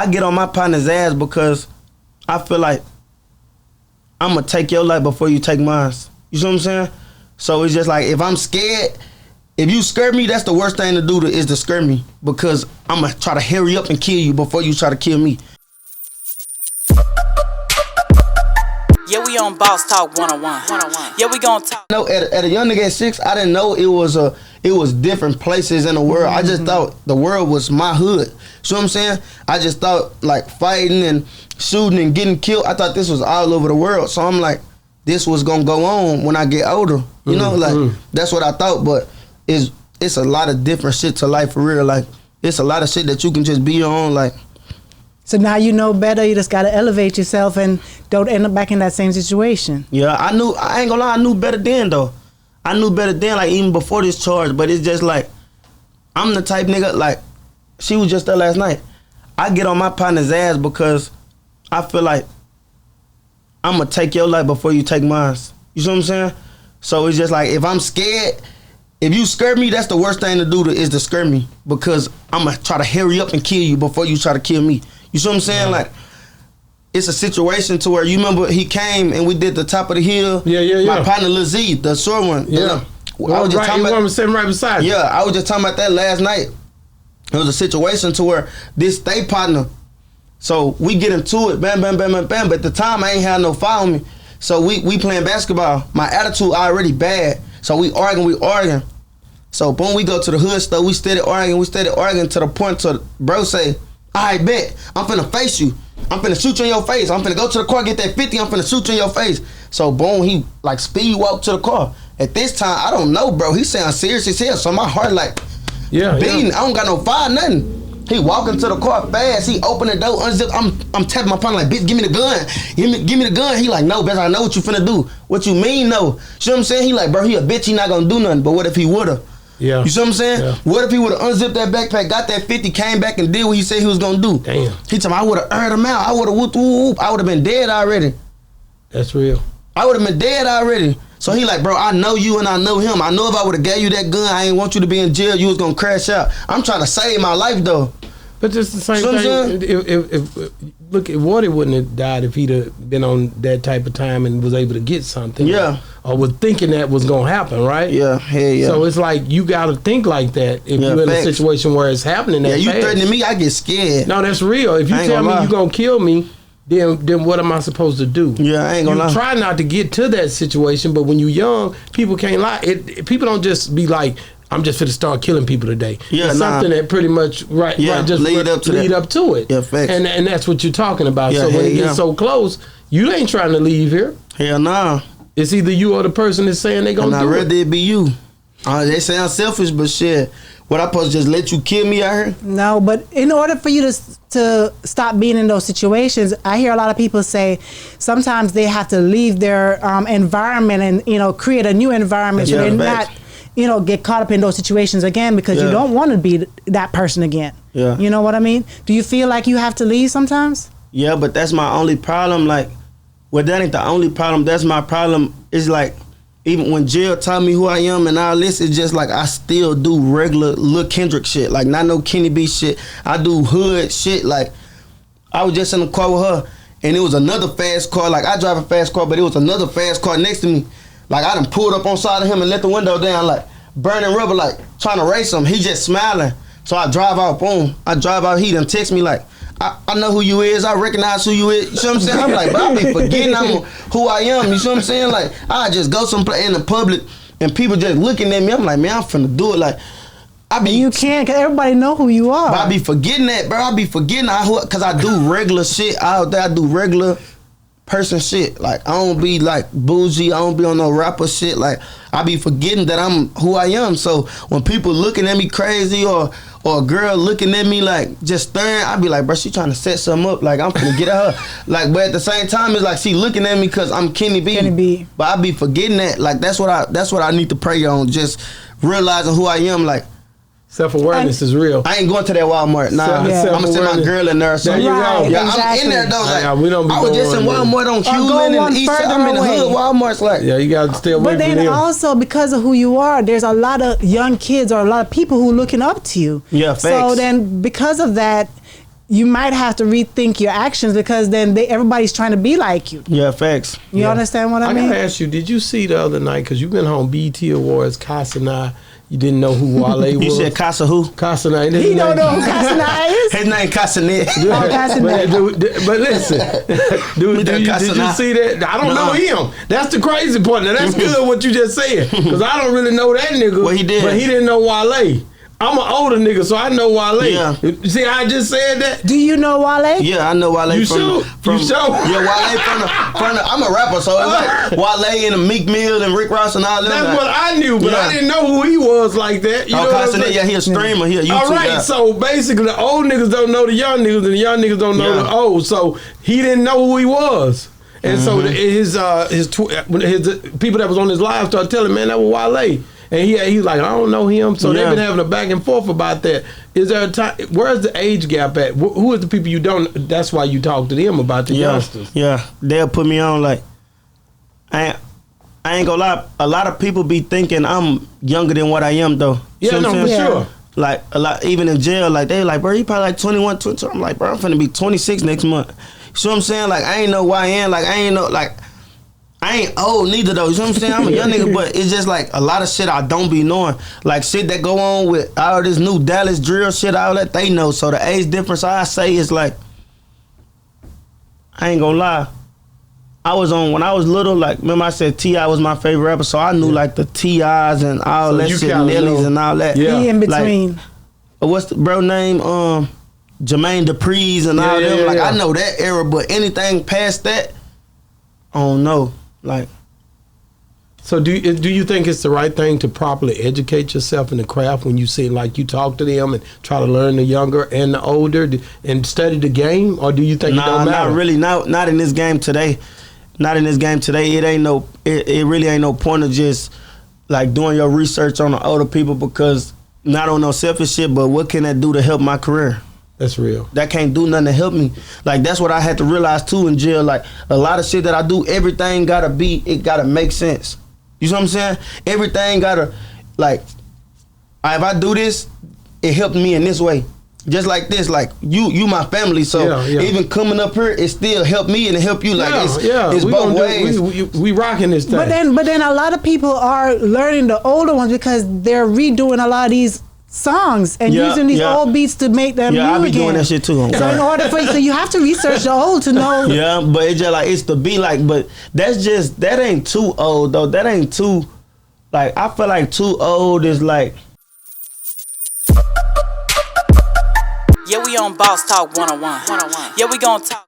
I get on my partner's ass because I feel like I'm gonna take your life before you take mine. You see what I'm saying? So it's just like, if I'm scared, if you scare me, that's the worst thing to do is to scare me, because I'm gonna try to hurry up and kill you before you try to kill me. Yeah, we on Boss Talk 101. Yeah, we gonna talk. No, at a young nigga at 6, I didn't know it was different places in the world. I just thought the world was my hood. See what I'm saying? I just thought like fighting and shooting and getting killed, I thought this was all over the world. So I'm like, this was gonna go on when I get older. You know, like that's what I thought. But it's a lot of different shit to life for real. Like, it's a lot of shit that you can just be on. Like, so now you know better. You just gotta elevate yourself and don't end up back in that same situation. Yeah, I ain't gonna lie, I knew better then though. I knew better then, like even before this charge. But it's just like, I'm the type nigga, like, she was just there last night. I get on my partner's ass because I feel like I'm gonna take your life before you take mine. You see what I'm saying? So it's just like, if I'm scared, if you scare me, that's the worst thing to do is to scare me, because I'm gonna try to hurry up and kill you before you try to kill me. You see what I'm saying? Like, it's a situation to where, you remember he came and we did the top of the hill. Yeah. My partner Lil Z, the short one. Yeah. I was just talking about, sitting right beside you. yeah, I was just talking about that last night. It was a situation to where this stay partner, so we get into it, bam, bam, bam, bam, bam. But at the time, I ain't had no foul on me. So we playing basketball. My attitude already bad. So we arguing. So boom, we go to the hood store. We steady arguing to the point to bro say, I bet, I'm finna face you. I'm finna shoot you in your face. I'm finna go to the car, get that 50, I'm finna shoot you in your face. So boom, he like speed walk to the car. At this time, I don't know, bro. He sound serious as hell. So my heart like, beating. I don't got no fire, nothing. He walking to the car fast. He open the door, unzip. I'm tapping my partner like, bitch, give me the gun. Give me the gun. He like, no, bitch, I know what you finna do. What you mean, no? See what I'm saying? He like, bro, he a bitch. He not gonna do nothing. But what if he woulda? Yeah. You see what I'm saying? Yeah. What if he woulda unzipped that backpack, got that 50, came back and did what he said he was gonna do? Damn. He told me, I woulda aired him out. I woulda whoop, whoop, whoop. I woulda been dead already. That's real. I woulda been dead already. So he like, bro, I know you and I know him. I know if I woulda gave you that gun, I ain't want you to be in jail. You was gonna crash out. I'm trying to save my life though. But just the same thing. If look, Wardy wouldn't have died if he'd have been on that type of time and was able to get something. Yeah. Or was thinking that was gonna happen, right? Yeah. Hey, yeah. So it's like you gotta think like that if you're in a situation where it's happening. Yeah, you threatening me, I get scared. No, that's real. If you tell me you gonna kill me, then what am I supposed to do? Yeah, I ain't gonna lie. You try not to get to that situation, but when you're young, people can't lie. People don't just be like, I'm just finna start killing people today. Yeah, it's something that pretty much just lead up to it. Yeah, facts. And that's what you're talking about. Yeah, so when it gets so close, you ain't trying to leave here. Hell nah. It's either you or the person that's saying they gonna do it. I'd rather it be you. They sound selfish, but shit, what I supposed to just let you kill me out here? No, but in order for you to stop being in those situations, I hear a lot of people say sometimes they have to leave their environment and create a new environment so they're not get caught up in those situations again, because you don't want to be that person again. Yeah. You know what I mean? Do you feel like you have to leave sometimes? Yeah, but that's my only problem. Like, well, that ain't the only problem. That's my problem. It's like, even when Jill taught me who I am and all this, it's just like I still do regular Lil Kendrick shit. Like, not no Kenny B shit. I do hood shit. Like, I was just in the car with her, and it was another fast car. Like, I drive a fast car, but it was another fast car next to me. Like, I done pulled up on side of him and let the window down, like, burning rubber, like, trying to race him. He just smiling. So I drive out, boom. I drive out, he done text me like, I know who you is, I recognize who you is. You see what I'm saying? I'm like, bro, I be forgetting who I am. You see what I'm saying? Like, I just go someplace in the public and people just looking at me. I'm like, man, I'm finna do it. Like, you can't, because everybody know who you are. But I be forgetting that, bro. I be forgetting because I do regular shit out there. I do regular person shit. Like, I don't be like bougie. I don't be on no rapper shit. Like, I be forgetting that I'm who I am. So when people looking at me crazy or a girl looking at me like just staring, I be like, bro, she trying to set something up. Like, I'm finna get at her. Like, but at the same time, it's like she looking at me because I'm Kenny B. But I be forgetting that. Like, that's what I need to pray on. Just realizing who I am. Like, self-awareness is real. I ain't going to that Walmart. Nah, I'm gonna send my girl in there. So there you go. Yeah, exactly. I'm in there though. Like, we don't be I was just in Walmart on Cuban and East Side. I'm in the hood. Walmart's like, yeah, you gotta stay away from them. But then also, because of who you are, there's a lot of young kids or a lot of people who looking up to you. Yeah, facts. So then, because of that, you might have to rethink your actions because then everybody's trying to be like you. Yeah, facts. You understand what I mean? I gotta ask you, did you see the other night, because you've been on BET Awards, Casa and I, you didn't know who Wale was? You said Casa who? Casa and I. He don't know who Casa and I is? His name Casanet. Oh, Casanet. But listen, did you see that? I don't know him. That's the crazy part. Now, that's good what you just said, because I don't really know that nigga. Well, he did. But he didn't know Wale. I'm an older nigga, so I know Wale. Yeah. See, I just said that. Do you know Wale? Yeah, I know Wale. You from sure? Yeah, Wale from the. I'm a rapper, so it's like Wale and the Meek Mill and Rick Ross and all them. That's what I knew, but I didn't know who he was like that. You know what I'm saying? Yeah, he a streamer. He a YouTube All right, guy. so basically the old niggas don't know the young niggas, and the young niggas don't know the old. So he didn't know who he was. And so his people that was on his live started telling, man, that was Wale. And he was like, I don't know him. So they've been having a back and forth about that. Is there a time? Where's the age gap at? Who is the people you don't? That's why you talk to them about the youngsters. Yeah, they'll put me on like, I ain't gonna lie. A lot of people be thinking I'm younger than what I am though. Yeah, no, for sure. Like a lot, even in jail, like they like, bro, you probably like 21, 22. I'm like, bro, I'm finna be 26 next month. You see what I'm saying? Like I ain't know YN. Like I ain't know like. I ain't old neither though, you know what I'm saying? I'm a young nigga, but it's just like a lot of shit I don't be knowing. Like shit that go on with all this new Dallas drill shit, all that they know. So the age difference I say is like, I ain't gonna lie. I was on, when I was little, like, remember I said T.I. was my favorite rapper, so I knew like the T.I.s and all that shit, Nellies and all that. Yeah. He in between. Like, what's the bro name? Jermaine Dupri's and all them. Like I know that era, but anything past that, I don't know. Like, so do you think it's the right thing to properly educate yourself in the craft when you say like you talk to them and try to learn the younger and the older and study the game, or do you think it don't matter? Not really. Not in this game today. Not in this game today. It ain't no. It really ain't no point of just like doing your research on the older people, because not on no selfish shit. But what can that do to help my career? That's real. That can't do nothing to help me. Like, that's what I had to realize, too, in jail. Like, a lot of shit that I do, everything gotta make sense. You see what I'm saying? Everything gotta, like, if I do this, it helped me in this way. Just like this, like, you my family, so even coming up here, it still helped me and it helped you. Like, it's both ways. We rocking this thing. But then a lot of people are learning the older ones because they're redoing a lot of these songs and using these old beats to make them new again. Yeah, I be doing that shit too. So in order for so you have to research the old to know. Yeah, but it's just like it's to be like, but that ain't too old though. That ain't too, like, I feel like too old is like. Yeah, we on Boss Talk 101. Yeah, we gonna talk.